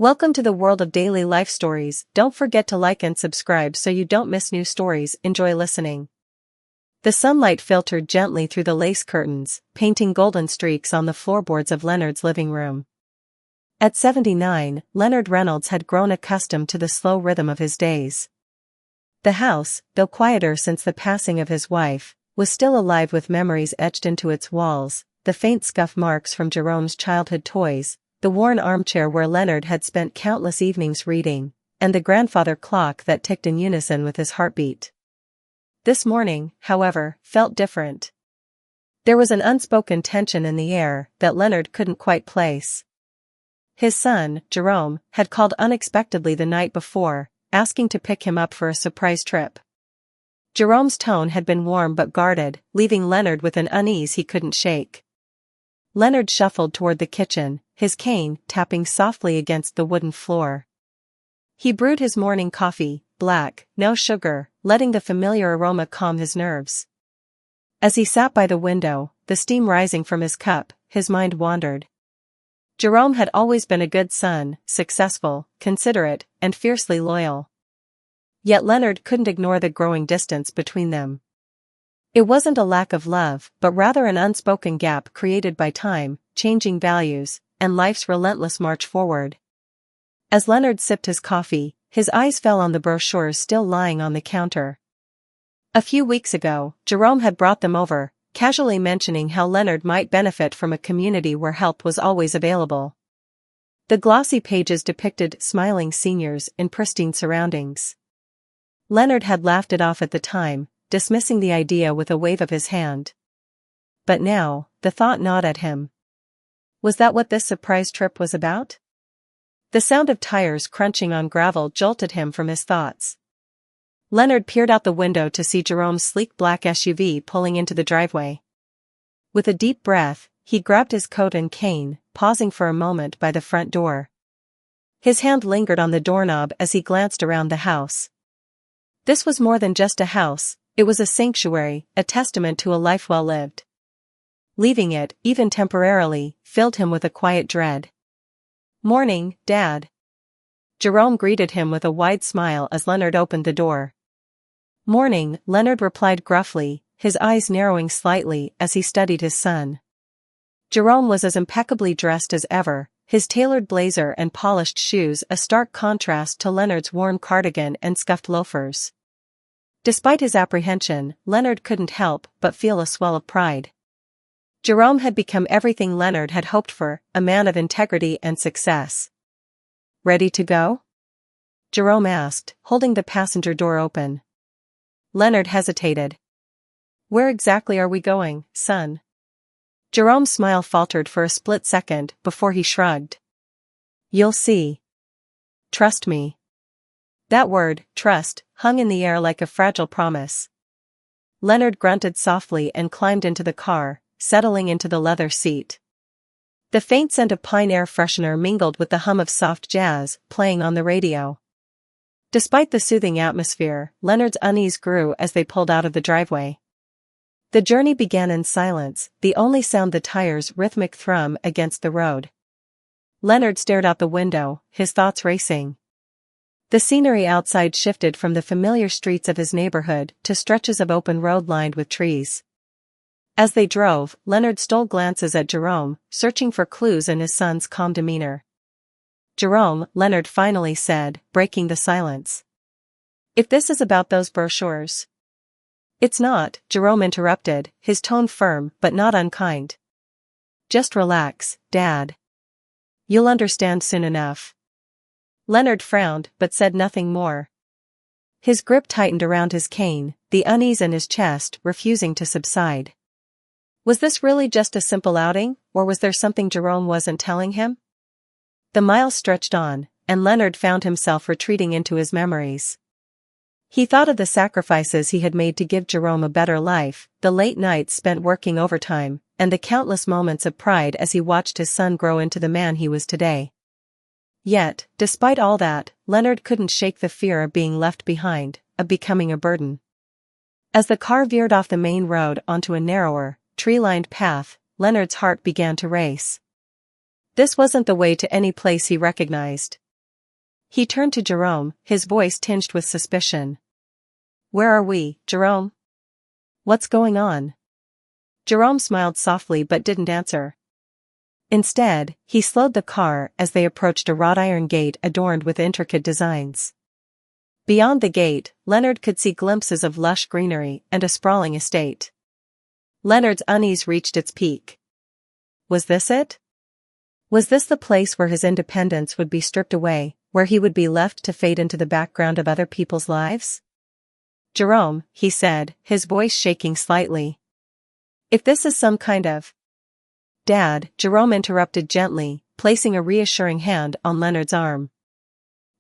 Welcome to the world of daily life stories. Don't forget to like and subscribe so you don't miss new stories. Enjoy listening. The sunlight filtered gently through the lace curtains, painting golden streaks on the floorboards of Leonard's living room. At 79, Leonard Reynolds had grown accustomed to the slow rhythm of his days. The house, though quieter since the passing of his wife, was still alive with memories etched into its walls, the faint scuff marks from Jerome's childhood toys, the worn armchair where Leonard had spent countless evenings reading, and the grandfather clock that ticked in unison with his heartbeat. This morning, however, felt different. There was an unspoken tension in the air that Leonard couldn't quite place. His son, Jerome, had called unexpectedly the night before, asking to pick him up for a surprise trip. Jerome's tone had been warm but guarded, leaving Leonard with an unease he couldn't shake. Leonard shuffled toward the kitchen, his cane tapping softly against the wooden floor. He brewed his morning coffee, black, no sugar, letting the familiar aroma calm his nerves. As he sat by the window, the steam rising from his cup, his mind wandered. Jerome had always been a good son, successful, considerate, and fiercely loyal. Yet Leonard couldn't ignore the growing distance between them. It wasn't a lack of love, but rather an unspoken gap created by time, changing values, and life's relentless march forward. As Leonard sipped his coffee, his eyes fell on the brochures still lying on the counter. A few weeks ago, Jerome had brought them over, casually mentioning how Leonard might benefit from a community where help was always available. The glossy pages depicted smiling seniors in pristine surroundings. Leonard had laughed it off at the time, dismissing the idea with a wave of his hand. But now, the thought gnawed at him. Was that what this surprise trip was about? The sound of tires crunching on gravel jolted him from his thoughts. Leonard peered out the window to see Jerome's sleek black SUV pulling into the driveway. With a deep breath, he grabbed his coat and cane, pausing for a moment by the front door. His hand lingered on the doorknob as he glanced around the house. This was more than just a house, it was a sanctuary, a testament to a life well lived. Leaving it, even temporarily, filled him with a quiet dread. "Morning, Dad." Jerome greeted him with a wide smile as Leonard opened the door. "Morning," Leonard replied gruffly, his eyes narrowing slightly as he studied his son. Jerome was as impeccably dressed as ever, his tailored blazer and polished shoes a stark contrast to Leonard's worn cardigan and scuffed loafers. Despite his apprehension, Leonard couldn't help but feel a swell of pride. Jerome had become everything Leonard had hoped for, a man of integrity and success. "Ready to go?" Jerome asked, holding the passenger door open. Leonard hesitated. "Where exactly are we going, son?" Jerome's smile faltered for a split second before he shrugged. "You'll see. Trust me." That word, trust, hung in the air like a fragile promise. Leonard grunted softly and climbed into the car, settling into the leather seat. The faint scent of pine air freshener mingled with the hum of soft jazz playing on the radio. Despite the soothing atmosphere, Leonard's unease grew as they pulled out of the driveway. The journey began in silence, the only sound the tires' rhythmic thrum against the road. Leonard stared out the window, his thoughts racing. The scenery outside shifted from the familiar streets of his neighborhood to stretches of open road lined with trees. As they drove, Leonard stole glances at Jerome, searching for clues in his son's calm demeanor. "Jerome," Leonard finally said, breaking the silence. "If this is about those brochures—" "It's not," Jerome interrupted, his tone firm but not unkind. "Just relax, Dad. You'll understand soon enough." Leonard frowned but said nothing more. His grip tightened around his cane, the unease in his chest refusing to subside. Was this really just a simple outing, or was there something Jerome wasn't telling him? The miles stretched on, and Leonard found himself retreating into his memories. He thought of the sacrifices he had made to give Jerome a better life, the late nights spent working overtime, and the countless moments of pride as he watched his son grow into the man he was today. Yet, despite all that, Leonard couldn't shake the fear of being left behind, of becoming a burden. As the car veered off the main road onto a narrower, tree-lined path, Leonard's heart began to race. This wasn't the way to any place he recognized. He turned to Jerome, his voice tinged with suspicion. "Where are we, Jerome? What's going on?" Jerome smiled softly but didn't answer. Instead, he slowed the car as they approached a wrought iron gate adorned with intricate designs. Beyond the gate, Leonard could see glimpses of lush greenery and a sprawling estate. Leonard's unease reached its peak. Was this it? Was this the place where his independence would be stripped away, where he would be left to fade into the background of other people's lives? "Jerome," he said, his voice shaking slightly. "If this is some kind of—" "Dad," Jerome interrupted gently, placing a reassuring hand on Leonard's arm.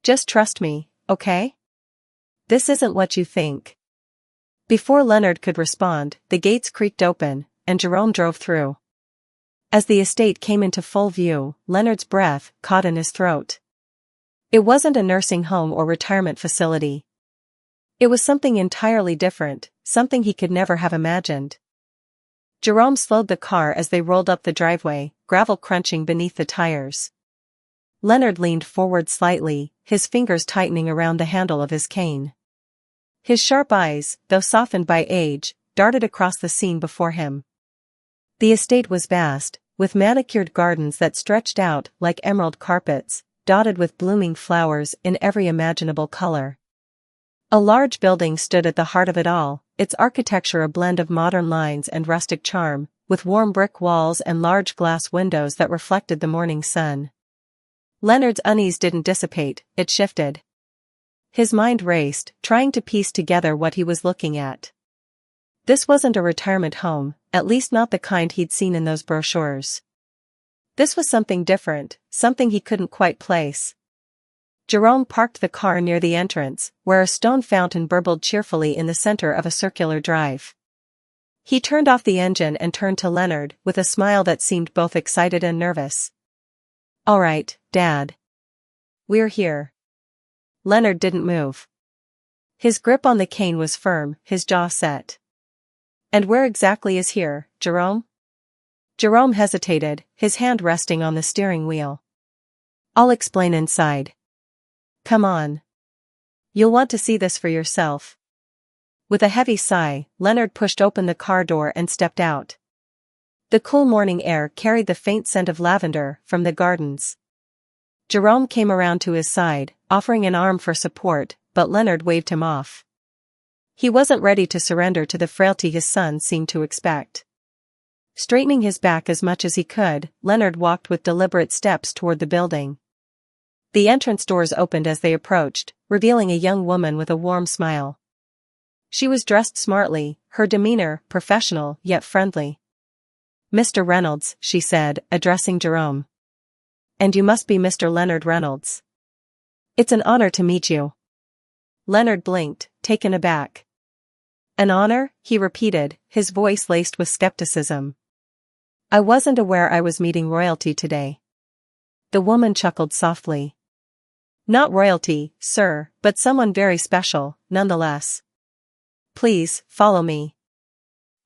"Just trust me, okay? This isn't what you think." Before Leonard could respond, the gates creaked open, and Jerome drove through. As the estate came into full view, Leonard's breath caught in his throat. It wasn't a nursing home or retirement facility. It was something entirely different, something he could never have imagined. Jerome slowed the car as they rolled up the driveway, gravel crunching beneath the tires. Leonard leaned forward slightly, his fingers tightening around the handle of his cane. His sharp eyes, though softened by age, darted across the scene before him. The estate was vast, with manicured gardens that stretched out like emerald carpets, dotted with blooming flowers in every imaginable color. A large building stood at the heart of it all, its architecture a blend of modern lines and rustic charm, with warm brick walls and large glass windows that reflected the morning sun. Leonard's unease didn't dissipate, it shifted. His mind raced, trying to piece together what he was looking at. This wasn't a retirement home, at least not the kind he'd seen in those brochures. This was something different, something he couldn't quite place. Jerome parked the car near the entrance, where a stone fountain burbled cheerfully in the center of a circular drive. He turned off the engine and turned to Leonard with a smile that seemed both excited and nervous. "All right, Dad. We're here." Leonard didn't move. His grip on the cane was firm, his jaw set. "And where exactly is here, Jerome?" Jerome hesitated, his hand resting on the steering wheel. "I'll explain inside. Come on. You'll want to see this for yourself." With a heavy sigh, Leonard pushed open the car door and stepped out. The cool morning air carried the faint scent of lavender from the gardens. Jerome came around to his side, offering an arm for support, but Leonard waved him off. He wasn't ready to surrender to the frailty his son seemed to expect. Straightening his back as much as he could, Leonard walked with deliberate steps toward the building. The entrance doors opened as they approached, revealing a young woman with a warm smile. She was dressed smartly, her demeanor professional yet friendly. "Mr. Reynolds," she said, addressing Jerome. "And you must be Mr. Leonard Reynolds. It's an honor to meet you." Leonard blinked, taken aback. "An honor?" he repeated, his voice laced with skepticism. "I wasn't aware I was meeting royalty today." The woman chuckled softly. "Not royalty, sir, but someone very special, nonetheless. Please, follow me.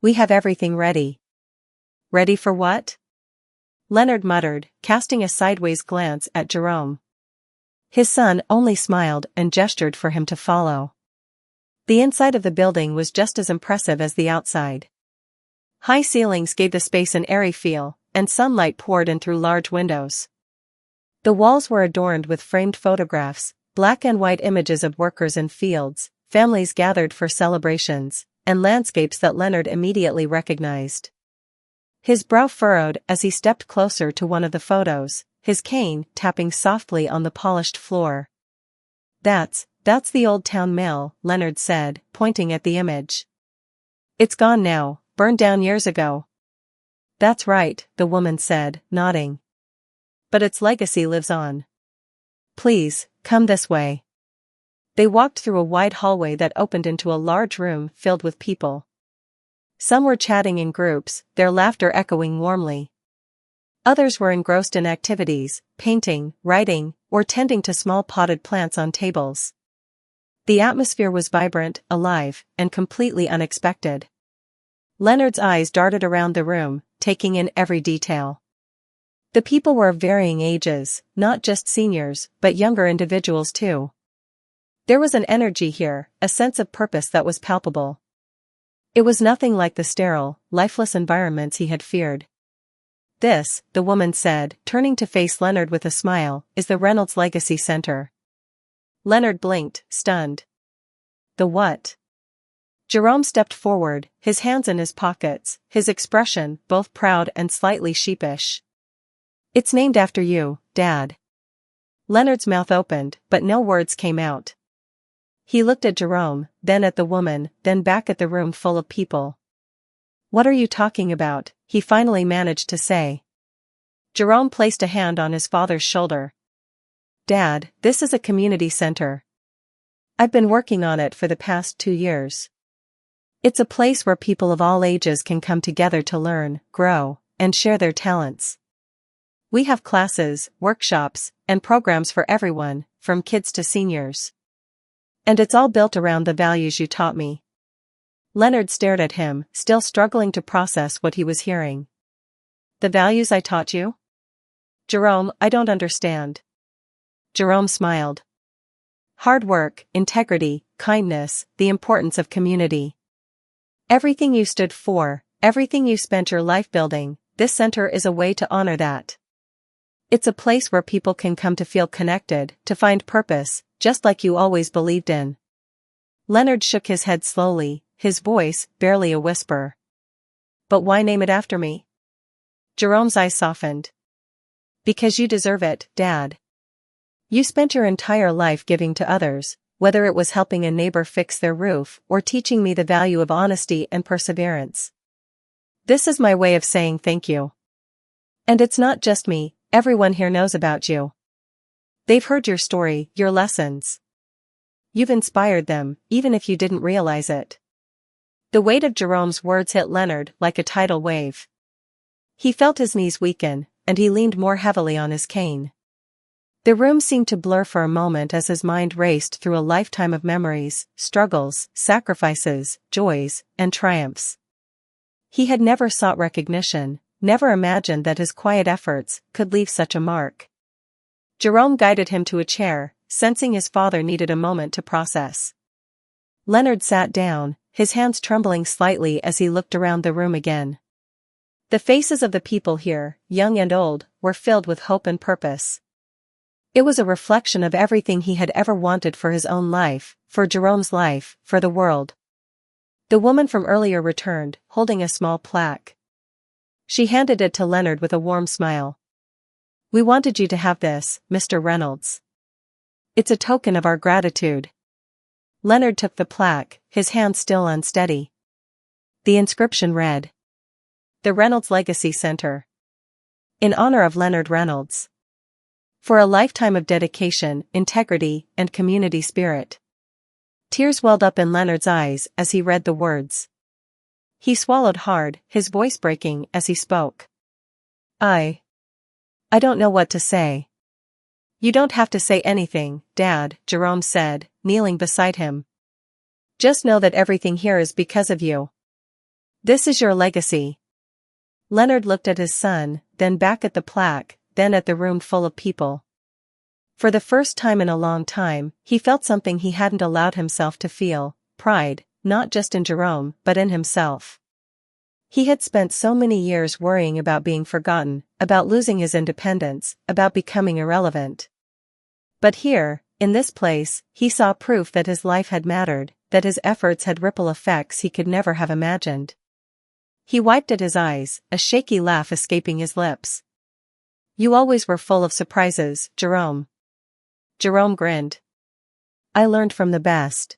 We have everything ready." "Ready for what?" Leonard muttered, casting a sideways glance at Jerome. His son only smiled and gestured for him to follow. The inside of the building was just as impressive as the outside. High ceilings gave the space an airy feel, and sunlight poured in through large windows. The walls were adorned with framed photographs, black and white images of workers in fields, families gathered for celebrations, and landscapes that Leonard immediately recognized. His brow furrowed as he stepped closer to one of the photos, his cane tapping softly on the polished floor. That's the Old Town Mill," Leonard said, pointing at the image. "It's gone now, burned down years ago." "That's right," the woman said, nodding. "But its legacy lives on. Please, come this way." They walked through a wide hallway that opened into a large room filled with people. Some were chatting in groups, their laughter echoing warmly. Others were engrossed in activities, painting, writing, or tending to small potted plants on tables. The atmosphere was vibrant, alive, and completely unexpected. Leonard's eyes darted around the room, taking in every detail. The people were of varying ages, not just seniors, but younger individuals too. There was an energy here, a sense of purpose that was palpable. It was nothing like the sterile, lifeless environments he had feared. This, the woman said, turning to face Leonard with a smile, is the Reynolds Legacy Center. Leonard blinked, stunned. The what? Jerome stepped forward, his hands in his pockets, his expression both proud and slightly sheepish. It's named after you, Dad. Leonard's mouth opened, but no words came out. He looked at Jerome, then at the woman, then back at the room full of people. What are you talking about? He finally managed to say. Jerome placed a hand on his father's shoulder. Dad, this is a community center. I've been working on it for the past 2 years. It's a place where people of all ages can come together to learn, grow, and share their talents. We have classes, workshops, and programs for everyone, from kids to seniors. And it's all built around the values you taught me. Leonard stared at him, still struggling to process what he was hearing. The values I taught you? Jerome, I don't understand. Jerome smiled. Hard work, integrity, kindness, the importance of community. Everything you stood for, everything you spent your life building, this center is a way to honor that. It's a place where people can come to feel connected, to find purpose, just like you always believed in. Leonard shook his head slowly, his voice barely a whisper. But why name it after me? Jerome's eyes softened. Because you deserve it, Dad. You spent your entire life giving to others, whether it was helping a neighbor fix their roof or teaching me the value of honesty and perseverance. This is my way of saying thank you. And it's not just me, everyone here knows about you. They've heard your story, your lessons. You've inspired them, even if you didn't realize it. The weight of Jerome's words hit Leonard like a tidal wave. He felt his knees weaken, and he leaned more heavily on his cane. The room seemed to blur for a moment as his mind raced through a lifetime of memories, struggles, sacrifices, joys, and triumphs. He had never sought recognition, never imagined that his quiet efforts could leave such a mark. Jerome guided him to a chair, sensing his father needed a moment to process. Leonard sat down, his hands trembling slightly as he looked around the room again. The faces of the people here, young and old, were filled with hope and purpose. It was a reflection of everything he had ever wanted for his own life, for Jerome's life, for the world. The woman from earlier returned, holding a small plaque. She handed it to Leonard with a warm smile. We wanted you to have this, Mr. Reynolds. It's a token of our gratitude. Leonard took the plaque, his hand still unsteady. The inscription read, The Reynolds Legacy Center. In honor of Leonard Reynolds. For a lifetime of dedication, integrity, and community spirit. Tears welled up in Leonard's eyes as he read the words. He swallowed hard, his voice breaking as he spoke. I don't know what to say. You don't have to say anything, Dad, Jerome said, kneeling beside him. Just know that everything here is because of you. This is your legacy. Leonard looked at his son, then back at the plaque, then at the room full of people. For the first time in a long time, he felt something he hadn't allowed himself to feel, pride, not just in Jerome, but in himself. He had spent so many years worrying about being forgotten, about losing his independence, about becoming irrelevant. But here, in this place, he saw proof that his life had mattered, that his efforts had ripple effects he could never have imagined. He wiped at his eyes, a shaky laugh escaping his lips. You always were full of surprises, Jerome. Jerome grinned. I learned from the best.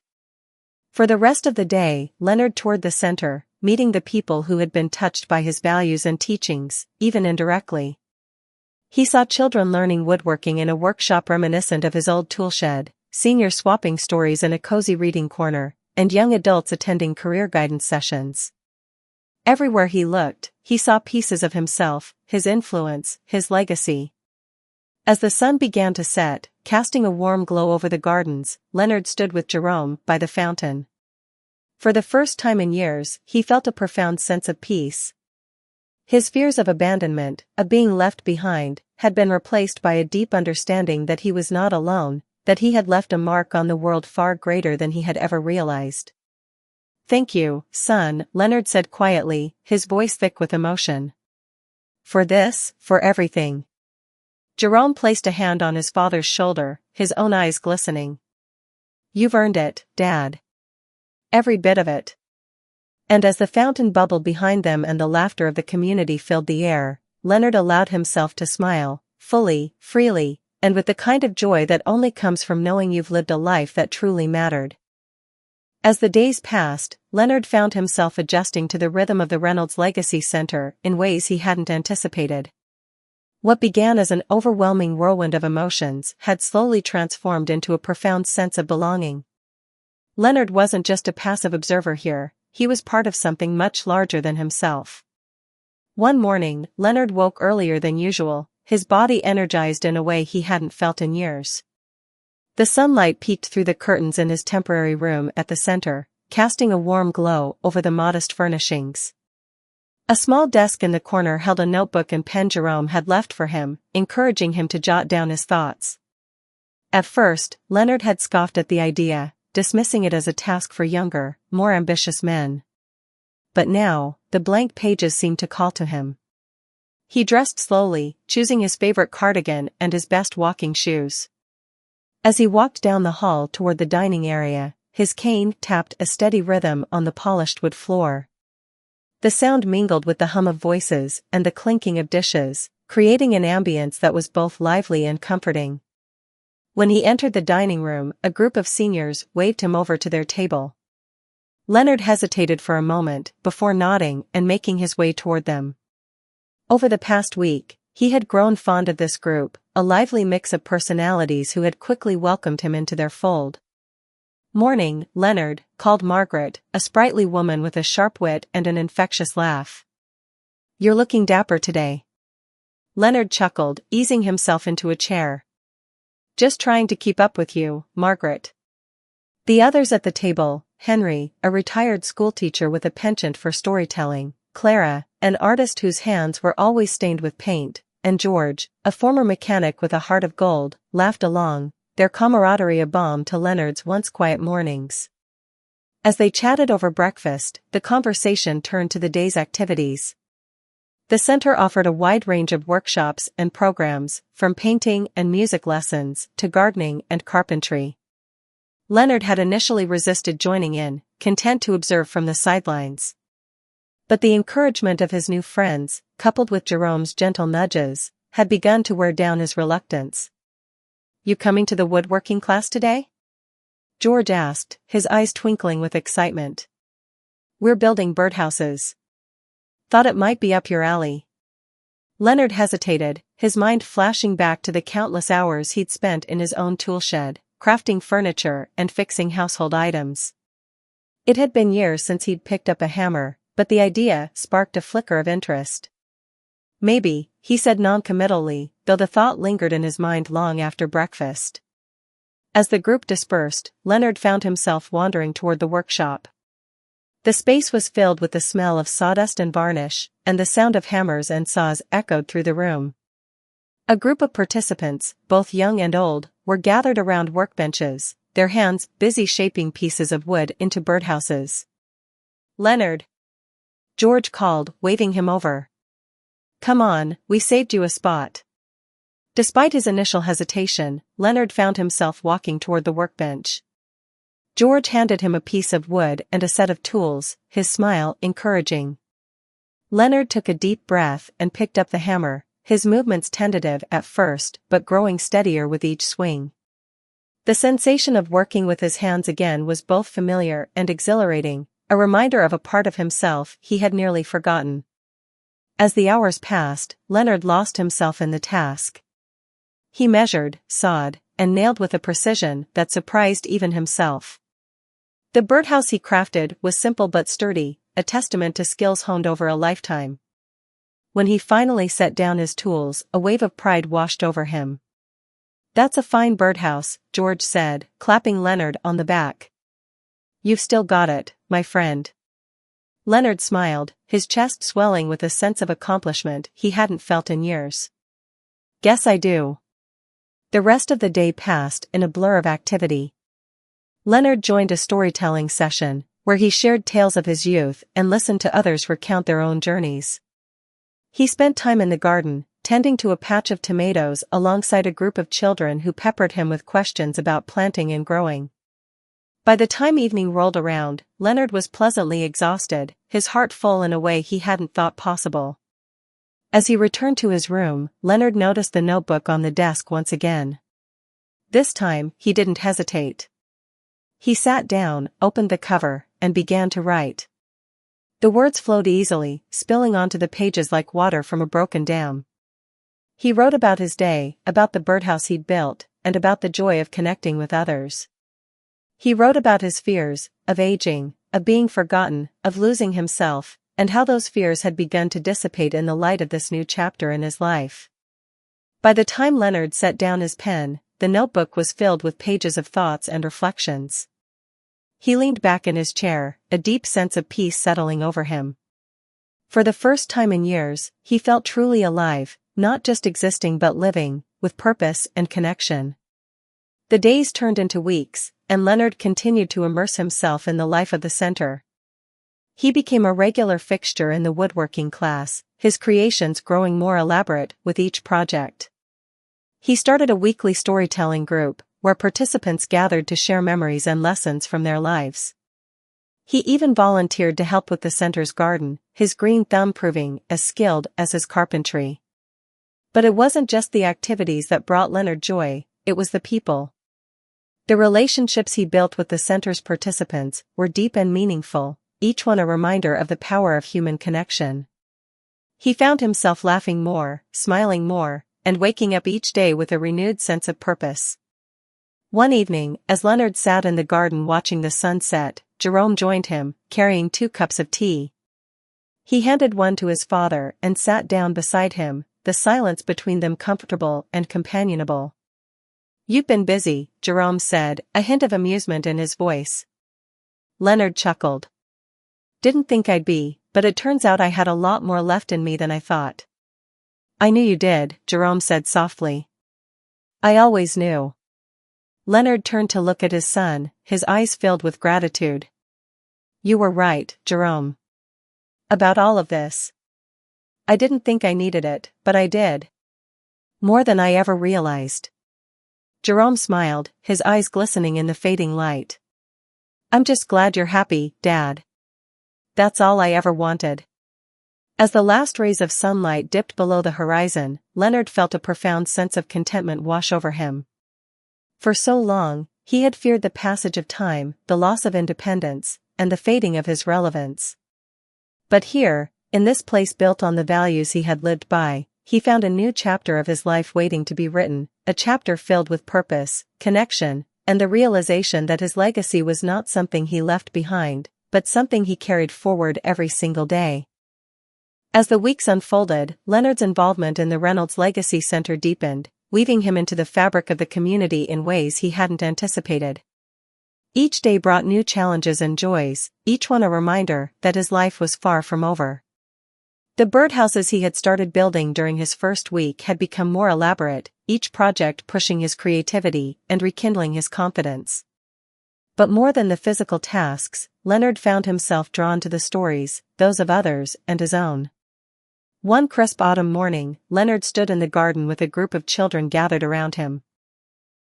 For the rest of the day, Leonard toured the center, meeting the people who had been touched by his values and teachings, even indirectly. He saw children learning woodworking in a workshop reminiscent of his old toolshed, seniors swapping stories in a cozy reading corner, and young adults attending career guidance sessions. Everywhere he looked, he saw pieces of himself, his influence, his legacy. As the sun began to set, casting a warm glow over the gardens, Leonard stood with Jerome by the fountain. For the first time in years, he felt a profound sense of peace. His fears of abandonment, of being left behind, had been replaced by a deep understanding that he was not alone, that he had left a mark on the world far greater than he had ever realized. "Thank you, son," Leonard said quietly, his voice thick with emotion. "For this, for everything." Jerome placed a hand on his father's shoulder, his own eyes glistening. "You've earned it, Dad. Every bit of it." And as the fountain bubbled behind them and the laughter of the community filled the air, Leonard allowed himself to smile, fully, freely, and with the kind of joy that only comes from knowing you've lived a life that truly mattered. As the days passed, Leonard found himself adjusting to the rhythm of the Reynolds Legacy Center in ways he hadn't anticipated. What began as an overwhelming whirlwind of emotions had slowly transformed into a profound sense of belonging. Leonard wasn't just a passive observer here, he was part of something much larger than himself. One morning, Leonard woke earlier than usual, his body energized in a way he hadn't felt in years. The sunlight peeked through the curtains in his temporary room at the center, casting a warm glow over the modest furnishings. A small desk in the corner held a notebook and pen Jerome had left for him, encouraging him to jot down his thoughts. At first, Leonard had scoffed at the idea, dismissing it as a task for younger, more ambitious men. But now, the blank pages seemed to call to him. He dressed slowly, choosing his favorite cardigan and his best walking shoes. As he walked down the hall toward the dining area, his cane tapped a steady rhythm on the polished wood floor. The sound mingled with the hum of voices and the clinking of dishes, creating an ambience that was both lively and comforting. When he entered the dining room, a group of seniors waved him over to their table. Leonard hesitated for a moment before nodding and making his way toward them. Over the past week, he had grown fond of this group, a lively mix of personalities who had quickly welcomed him into their fold. "Morning, Leonard," called Margaret, a sprightly woman with a sharp wit and an infectious laugh. "You're looking dapper today." Leonard chuckled, easing himself into a chair. "Just trying to keep up with you, Margaret." The others at the table, Henry, a retired schoolteacher with a penchant for storytelling, Clara, an artist whose hands were always stained with paint, and George, a former mechanic with a heart of gold, laughed along, their camaraderie a balm to Leonard's once quiet mornings. As they chatted over breakfast, the conversation turned to the day's activities. The center offered a wide range of workshops and programs, from painting and music lessons to gardening and carpentry. Leonard had initially resisted joining in, content to observe from the sidelines. But the encouragement of his new friends, coupled with Jerome's gentle nudges, had begun to wear down his reluctance. "You coming to the woodworking class today?" George asked, his eyes twinkling with excitement. "We're building birdhouses. Thought it might be up your alley." Leonard hesitated, his mind flashing back to the countless hours he'd spent in his own toolshed, crafting furniture and fixing household items. It had been years since he'd picked up a hammer, but the idea sparked a flicker of interest. "Maybe," he said noncommittally, though the thought lingered in his mind long after breakfast. As the group dispersed, Leonard found himself wandering toward the workshop. The space was filled with the smell of sawdust and varnish, and the sound of hammers and saws echoed through the room. A group of participants, both young and old, were gathered around workbenches, their hands busy shaping pieces of wood into birdhouses. "Leonard!" George called, waving him over. "Come on, we saved you a spot." Despite his initial hesitation, Leonard found himself walking toward the workbench. George handed him a piece of wood and a set of tools, his smile encouraging. Leonard took a deep breath and picked up the hammer, his movements tentative at first but growing steadier with each swing. The sensation of working with his hands again was both familiar and exhilarating, a reminder of a part of himself he had nearly forgotten. As the hours passed, Leonard lost himself in the task. He measured, sawed, and nailed with a precision that surprised even himself. The birdhouse he crafted was simple but sturdy, a testament to skills honed over a lifetime. When he finally set down his tools, a wave of pride washed over him. "That's a fine birdhouse," George said, clapping Leonard on the back. "You've still got it, my friend." Leonard smiled, his chest swelling with a sense of accomplishment he hadn't felt in years. Guess I do. The rest of the day passed in a blur of activity. Leonard joined a storytelling session, where he shared tales of his youth and listened to others recount their own journeys. He spent time in the garden, tending to a patch of tomatoes alongside a group of children who peppered him with questions about planting and growing. By the time evening rolled around, Leonard was pleasantly exhausted, his heart full in a way he hadn't thought possible. As he returned to his room, Leonard noticed the notebook on the desk once again. This time, he didn't hesitate. He sat down, opened the cover, and began to write. The words flowed easily, spilling onto the pages like water from a broken dam. He wrote about his day, about the birdhouse he'd built, and about the joy of connecting with others. He wrote about his fears, of aging, of being forgotten, of losing himself, and how those fears had begun to dissipate in the light of this new chapter in his life. By the time Leonard set down his pen, the notebook was filled with pages of thoughts and reflections. He leaned back in his chair, a deep sense of peace settling over him. For the first time in years, he felt truly alive, not just existing but living, with purpose and connection. The days turned into weeks, and Leonard continued to immerse himself in the life of the center. He became a regular fixture in the woodworking class, his creations growing more elaborate with each project. He started a weekly storytelling group, where participants gathered to share memories and lessons from their lives. He even volunteered to help with the center's garden, his green thumb proving as skilled as his carpentry. But it wasn't just the activities that brought Leonard joy, it was the people. The relationships he built with the center's participants were deep and meaningful, each one a reminder of the power of human connection. He found himself laughing more, smiling more, and waking up each day with a renewed sense of purpose. One evening, as Leonard sat in the garden watching the sun set, Jerome joined him, carrying 2 cups of tea. He handed one to his father and sat down beside him, the silence between them comfortable and companionable. "You've been busy," Jerome said, a hint of amusement in his voice. Leonard chuckled. "Didn't think I'd be, but it turns out I had a lot more left in me than I thought." "I knew you did," Jerome said softly. "I always knew." Leonard turned to look at his son, his eyes filled with gratitude. "You were right, Jerome. About all of this. I didn't think I needed it, but I did. More than I ever realized." Jerome smiled, his eyes glistening in the fading light. "I'm just glad you're happy, Dad. That's all I ever wanted." As the last rays of sunlight dipped below the horizon, Leonard felt a profound sense of contentment wash over him. For so long, he had feared the passage of time, the loss of independence, and the fading of his relevance. But here, in this place built on the values he had lived by, he found a new chapter of his life waiting to be written, a chapter filled with purpose, connection, and the realization that his legacy was not something he left behind, but something he carried forward every single day. As the weeks unfolded, Leonard's involvement in the Reynolds Legacy Center deepened, weaving him into the fabric of the community in ways he hadn't anticipated. Each day brought new challenges and joys, each one a reminder that his life was far from over. The birdhouses he had started building during his first week had become more elaborate, each project pushing his creativity and rekindling his confidence. But more than the physical tasks, Leonard found himself drawn to the stories, those of others and his own. One crisp autumn morning, Leonard stood in the garden with a group of children gathered around him.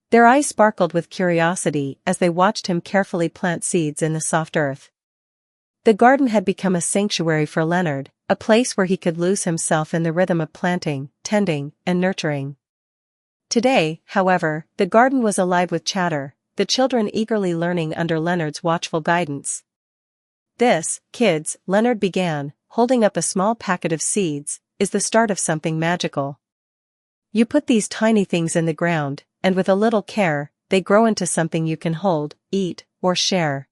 Their eyes sparkled with curiosity as they watched him carefully plant seeds in the soft earth. The garden had become a sanctuary for Leonard, a place where he could lose himself in the rhythm of planting, tending, and nurturing. Today, however, the garden was alive with chatter, the children eagerly learning under Leonard's watchful guidance. "This, kids," Leonard began, holding up a small packet of seeds, "is the start of something magical. You put these tiny things in the ground, and with a little care, they grow into something you can hold, eat, or share."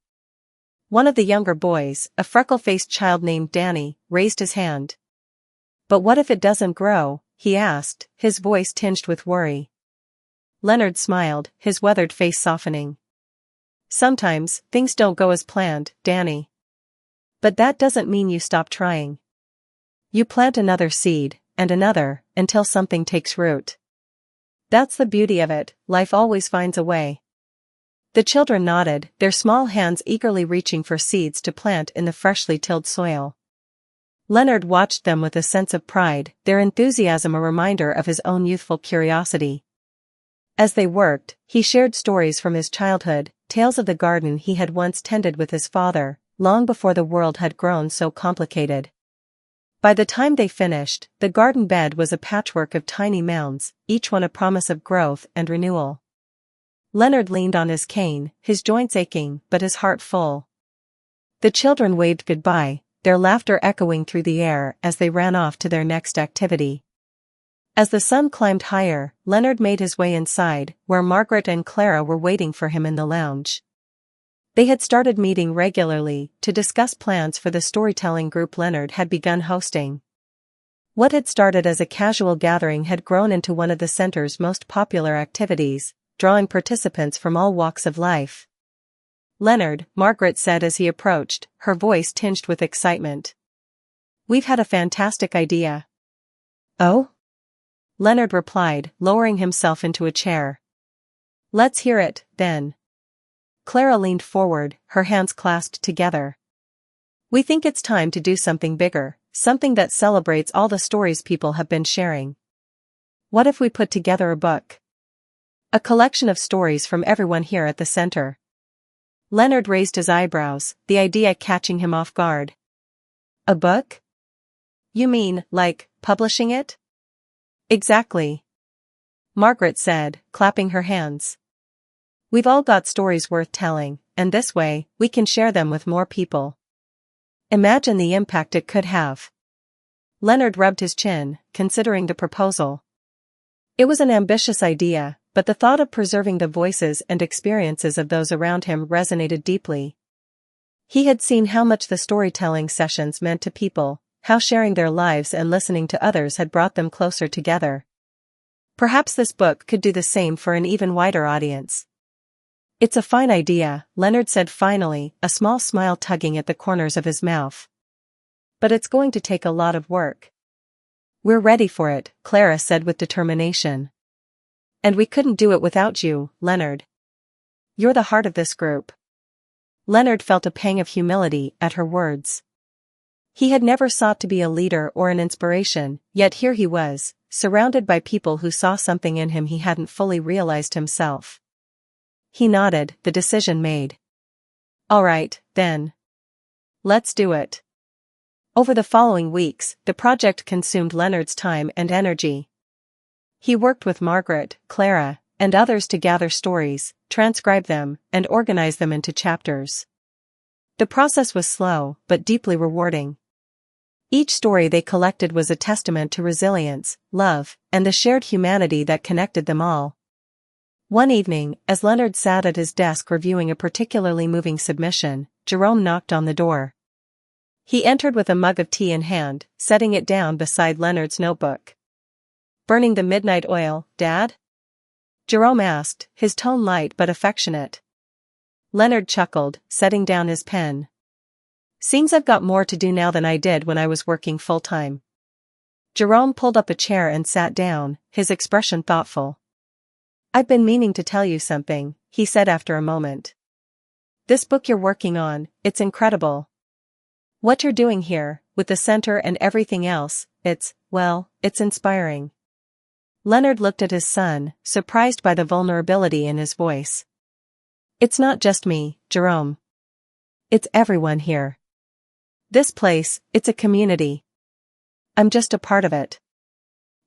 One of the younger boys, a freckle-faced child named Danny, raised his hand. "But what if it doesn't grow?" he asked, his voice tinged with worry. Leonard smiled, his weathered face softening. "Sometimes, things don't go as planned, Danny. But that doesn't mean you stop trying. You plant another seed, and another, until something takes root. That's the beauty of it, life always finds a way. The children nodded, their small hands eagerly reaching for seeds to plant in the freshly tilled soil. Leonard watched them with a sense of pride, their enthusiasm a reminder of his own youthful curiosity. As they worked, he shared stories from his childhood, tales of the garden he had once tended with his father, long before the world had grown so complicated. By the time they finished, the garden bed was a patchwork of tiny mounds, each one a promise of growth and renewal. Leonard leaned on his cane, his joints aching, but his heart full. The children waved goodbye, their laughter echoing through the air as they ran off to their next activity. As the sun climbed higher, Leonard made his way inside, where Margaret and Clara were waiting for him in the lounge. They had started meeting regularly to discuss plans for the storytelling group Leonard had begun hosting. What had started as a casual gathering had grown into one of the center's most popular activities, drawing participants from all walks of life. "Leonard," Margaret said as he approached, her voice tinged with excitement. "We've had a fantastic idea." "Oh?" Leonard replied, lowering himself into a chair. "Let's hear it, then." Clara leaned forward, her hands clasped together. "We think it's time to do something bigger, something that celebrates all the stories people have been sharing. What if we put together a book? A collection of stories from everyone here at the center." Leonard raised his eyebrows, the idea catching him off guard. "A book? You mean, like, publishing it?" "Exactly," Margaret said, clapping her hands. "We've all got stories worth telling, and this way, we can share them with more people. Imagine the impact it could have." Leonard rubbed his chin, considering the proposal. It was an ambitious idea, but the thought of preserving the voices and experiences of those around him resonated deeply. He had seen how much the storytelling sessions meant to people, how sharing their lives and listening to others had brought them closer together. Perhaps this book could do the same for an even wider audience. "It's a fine idea," Leonard said finally, a small smile tugging at the corners of his mouth. "But it's going to take a lot of work." "We're ready for it," Clara said with determination. "And we couldn't do it without you, Leonard. You're the heart of this group." Leonard felt a pang of humility at her words. He had never sought to be a leader or an inspiration, yet here he was, surrounded by people who saw something in him he hadn't fully realized himself. He nodded, the decision made. "All right, then. Let's do it." Over the following weeks, the project consumed Leonard's time and energy. He worked with Margaret, Clara, and others to gather stories, transcribe them, and organize them into chapters. The process was slow, but deeply rewarding. Each story they collected was a testament to resilience, love, and the shared humanity that connected them all. One evening, as Leonard sat at his desk reviewing a particularly moving submission, Jerome knocked on the door. He entered with a mug of tea in hand, setting it down beside Leonard's notebook. "Burning the midnight oil, Dad?" Jerome asked, his tone light but affectionate. Leonard chuckled, setting down his pen. "Seems I've got more to do now than I did when I was working full-time." Jerome pulled up a chair and sat down, his expression thoughtful. "I've been meaning to tell you something," he said after a moment. "This book you're working on, it's incredible. What you're doing here, with the center and everything else, it's inspiring." Leonard looked at his son, surprised by the vulnerability in his voice. "It's not just me, Jerome. It's everyone here. This place, it's a community. I'm just a part of it."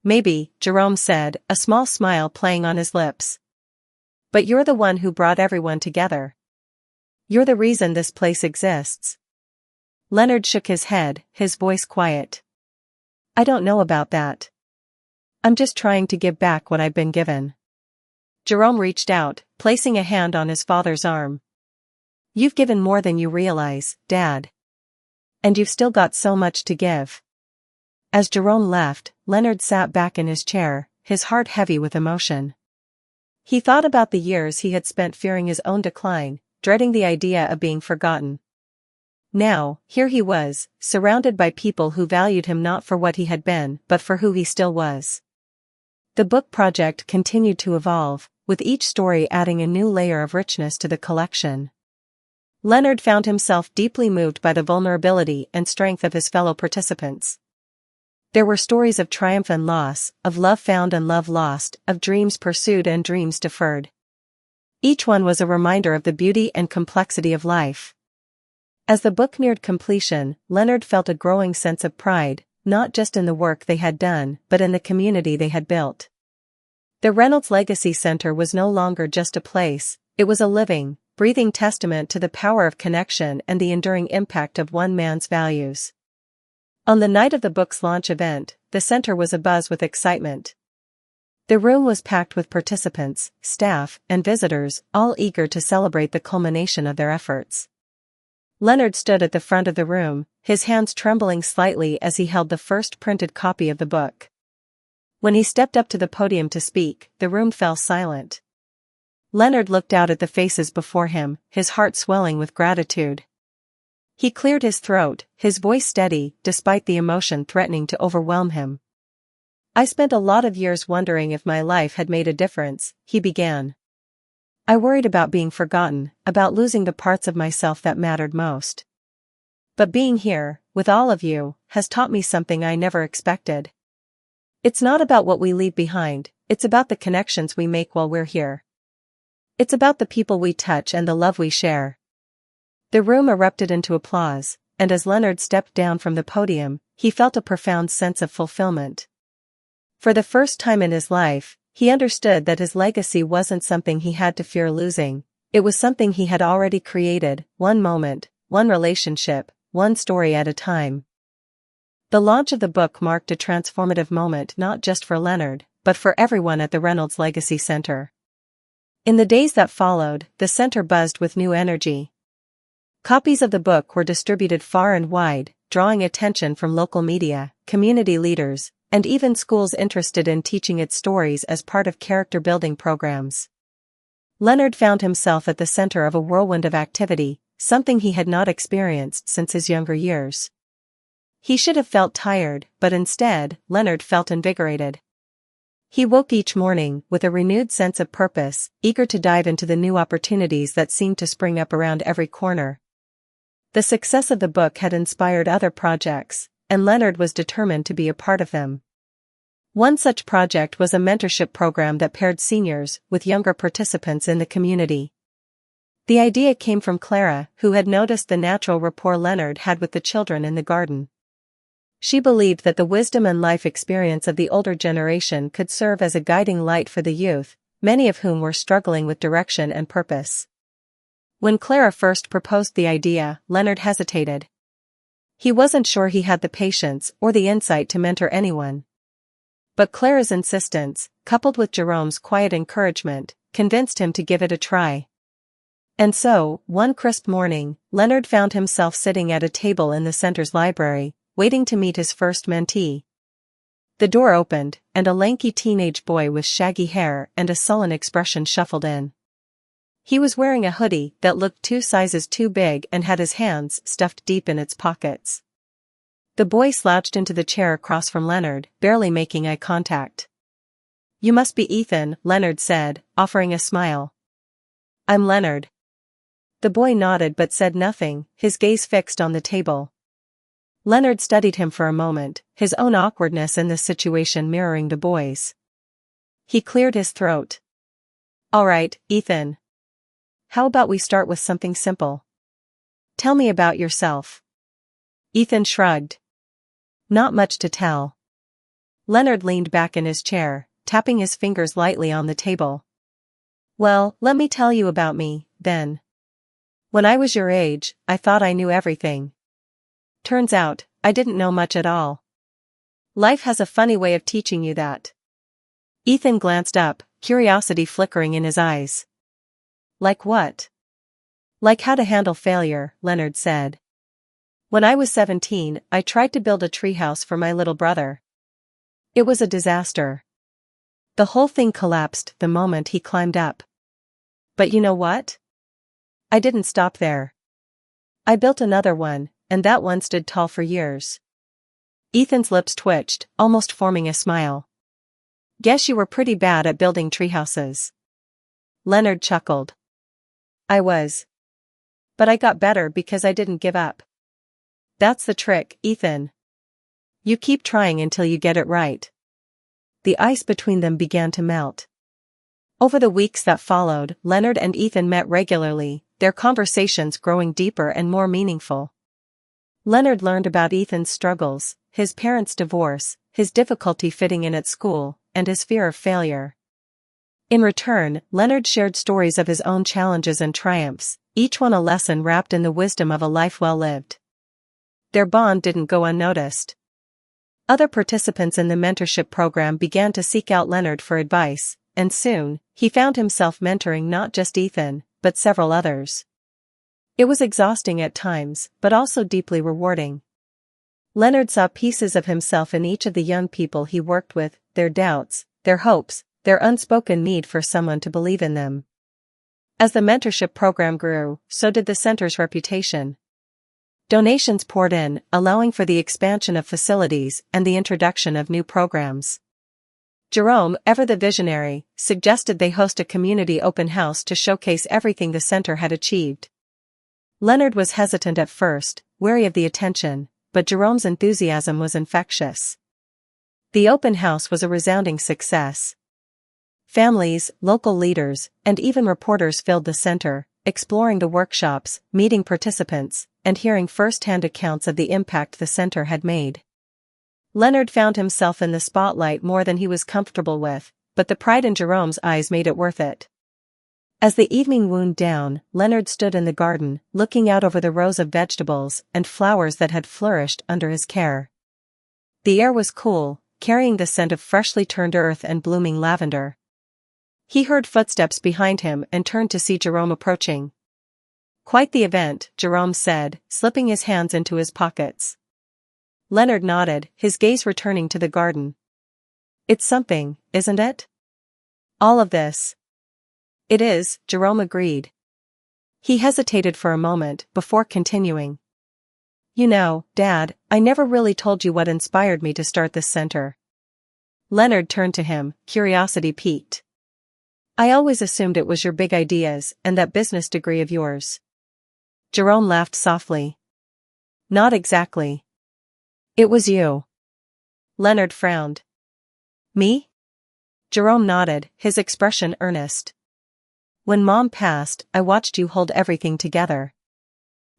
"Maybe," Jerome said, a small smile playing on his lips. "But you're the one who brought everyone together. You're the reason this place exists." Leonard shook his head, his voice quiet. "I don't know about that. I'm just trying to give back what I've been given." Jerome reached out, placing a hand on his father's arm. "You've given more than you realize, Dad. And you've still got so much to give." As Jerome left, Leonard sat back in his chair, his heart heavy with emotion. He thought about the years he had spent fearing his own decline, dreading the idea of being forgotten. Now, here he was, surrounded by people who valued him not for what he had been, but for who he still was. The book project continued to evolve, with each story adding a new layer of richness to the collection. Leonard found himself deeply moved by the vulnerability and strength of his fellow participants. There were stories of triumph and loss, of love found and love lost, of dreams pursued and dreams deferred. Each one was a reminder of the beauty and complexity of life. As the book neared completion, Leonard felt a growing sense of pride, not just in the work they had done, but in the community they had built. The Reynolds Legacy Center was no longer just a place, it was a living, breathing testament to the power of connection and the enduring impact of one man's values. On the night of the book's launch event, the center was abuzz with excitement. The room was packed with participants, staff, and visitors, all eager to celebrate the culmination of their efforts. Leonard stood at the front of the room, his hands trembling slightly as he held the first printed copy of the book. When he stepped up to the podium to speak, the room fell silent. Leonard looked out at the faces before him, his heart swelling with gratitude. He cleared his throat, his voice steady, despite the emotion threatening to overwhelm him. "I spent a lot of years wondering if my life had made a difference," he began. "I worried about being forgotten, about losing the parts of myself that mattered most. But being here, with all of you, has taught me something I never expected. It's not about what we leave behind, it's about the connections we make while we're here. It's about the people we touch and the love we share." The room erupted into applause, and as Leonard stepped down from the podium, he felt a profound sense of fulfillment. For the first time in his life, he understood that his legacy wasn't something he had to fear losing, it was something he had already created, one moment, one relationship, one story at a time. The launch of the book marked a transformative moment not just for Leonard, but for everyone at the Reynolds Legacy Center. In the days that followed, the center buzzed with new energy. Copies of the book were distributed far and wide, drawing attention from local media, community leaders, and even schools interested in teaching its stories as part of character-building programs. Leonard found himself at the center of a whirlwind of activity, something he had not experienced since his younger years. He should have felt tired, but instead, Leonard felt invigorated. He woke each morning with a renewed sense of purpose, eager to dive into the new opportunities that seemed to spring up around every corner. The success of the book had inspired other projects, and Leonard was determined to be a part of them. One such project was a mentorship program that paired seniors with younger participants in the community. The idea came from Clara, who had noticed the natural rapport Leonard had with the children in the garden. She believed that the wisdom and life experience of the older generation could serve as a guiding light for the youth, many of whom were struggling with direction and purpose. When Clara first proposed the idea, Leonard hesitated. He wasn't sure he had the patience or the insight to mentor anyone. But Clara's insistence, coupled with Jerome's quiet encouragement, convinced him to give it a try. And so, one crisp morning, Leonard found himself sitting at a table in the center's library, waiting to meet his first mentee. The door opened, and a lanky teenage boy with shaggy hair and a sullen expression shuffled in. He was wearing a hoodie that looked 2 sizes too big and had his hands stuffed deep in its pockets. The boy slouched into the chair across from Leonard, barely making eye contact. "You must be Ethan," Leonard said, offering a smile. "I'm Leonard." The boy nodded but said nothing, his gaze fixed on the table. Leonard studied him for a moment, his own awkwardness in this situation mirroring the boy's. He cleared his throat. "All right, Ethan. How about we start with something simple? Tell me about yourself." Ethan shrugged. "Not much to tell." Leonard leaned back in his chair, tapping his fingers lightly on the table. "Well, let me tell you about me, then. When I was your age, I thought I knew everything. Turns out, I didn't know much at all. Life has a funny way of teaching you that." Ethan glanced up, curiosity flickering in his eyes. "Like what?" "Like how to handle failure," Leonard said. "When I was 17, I tried to build a treehouse for my little brother. It was a disaster. The whole thing collapsed the moment he climbed up. But you know what? I didn't stop there. I built another one, and that one stood tall for years. Ethan's lips twitched, almost forming a smile. Guess you were pretty bad at building treehouses. Leonard chuckled. I was. But I got better because I didn't give up. That's the trick, Ethan. You keep trying until you get it right. The ice between them began to melt. Over the weeks that followed, Leonard and Ethan met regularly, their conversations growing deeper and more meaningful. Leonard learned about Ethan's struggles, his parents' divorce, his difficulty fitting in at school, and his fear of failure. In return, Leonard shared stories of his own challenges and triumphs, each one a lesson wrapped in the wisdom of a life well lived. Their bond didn't go unnoticed. Other participants in the mentorship program began to seek out Leonard for advice, and soon, he found himself mentoring not just Ethan, but several others. It was exhausting at times, but also deeply rewarding. Leonard saw pieces of himself in each of the young people he worked with, their doubts, their hopes, their unspoken need for someone to believe in them. As the mentorship program grew, so did the center's reputation. Donations poured in, allowing for the expansion of facilities and the introduction of new programs. Jerome, ever the visionary, suggested they host a community open house to showcase everything the center had achieved. Leonard was hesitant at first, wary of the attention, but Jerome's enthusiasm was infectious. The open house was a resounding success. Families, local leaders, and even reporters filled the center, exploring the workshops, meeting participants, and hearing first-hand accounts of the impact the center had made. Leonard found himself in the spotlight more than he was comfortable with, but the pride in Jerome's eyes made it worth it. As the evening wound down, Leonard stood in the garden, looking out over the rows of vegetables and flowers that had flourished under his care. The air was cool, carrying the scent of freshly turned earth and blooming lavender. He heard footsteps behind him and turned to see Jerome approaching. Quite the event, Jerome said, slipping his hands into his pockets. Leonard nodded, his gaze returning to the garden. It's something, isn't it? All of this. It is, Jerome agreed. He hesitated for a moment before continuing. You know, Dad, I never really told you what inspired me to start this center. Leonard turned to him, curiosity piqued. I always assumed it was your big ideas and that business degree of yours. Jerome laughed softly. Not exactly. It was you. Leonard frowned. Me? Jerome nodded, his expression earnest. When Mom passed, I watched you hold everything together.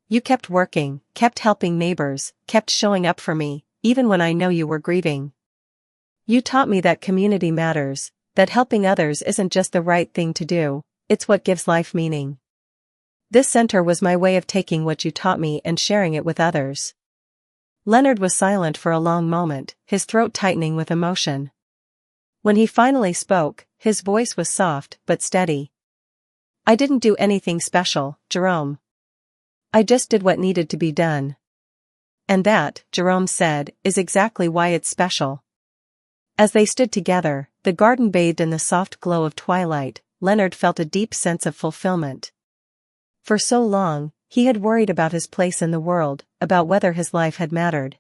You kept working, kept helping neighbors, kept showing up for me, even when I know you were grieving. You taught me that community matters, that helping others isn't just the right thing to do, it's what gives life meaning. This center was my way of taking what you taught me and sharing it with others. Leonard was silent for a long moment, his throat tightening with emotion. When he finally spoke, his voice was soft but steady. I didn't do anything special, Jerome. I just did what needed to be done. And that, Jerome said, is exactly why it's special. As they stood together, the garden bathed in the soft glow of twilight, Leonard felt a deep sense of fulfillment. For so long, he had worried about his place in the world, about whether his life had mattered.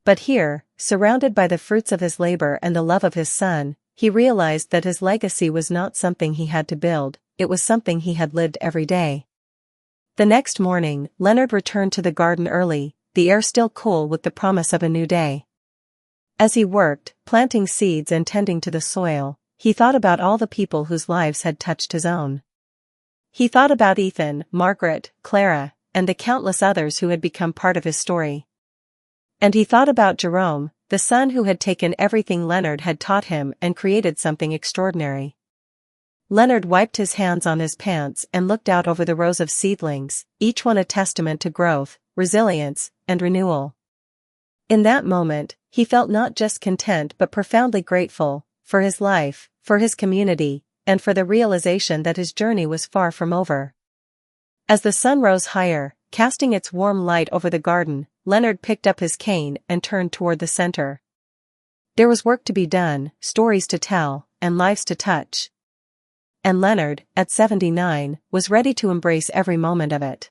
But here, surrounded by the fruits of his labor and the love of his son, he realized that his legacy was not something he had to build, it was something he had lived every day. The next morning, Leonard returned to the garden early, the air still cool with the promise of a new day. As he worked, planting seeds and tending to the soil, he thought about all the people whose lives had touched his own. He thought about Ethan, Margaret, Clara, and the countless others who had become part of his story. And he thought about Jerome, the son who had taken everything Leonard had taught him and created something extraordinary. Leonard wiped his hands on his pants and looked out over the rows of seedlings, each one a testament to growth, resilience, and renewal. In that moment, he felt not just content but profoundly grateful, for his life, for his community, and for the realization that his journey was far from over. As the sun rose higher, casting its warm light over the garden, Leonard picked up his cane and turned toward the center. There was work to be done, stories to tell, and lives to touch. And Leonard, at 79, was ready to embrace every moment of it.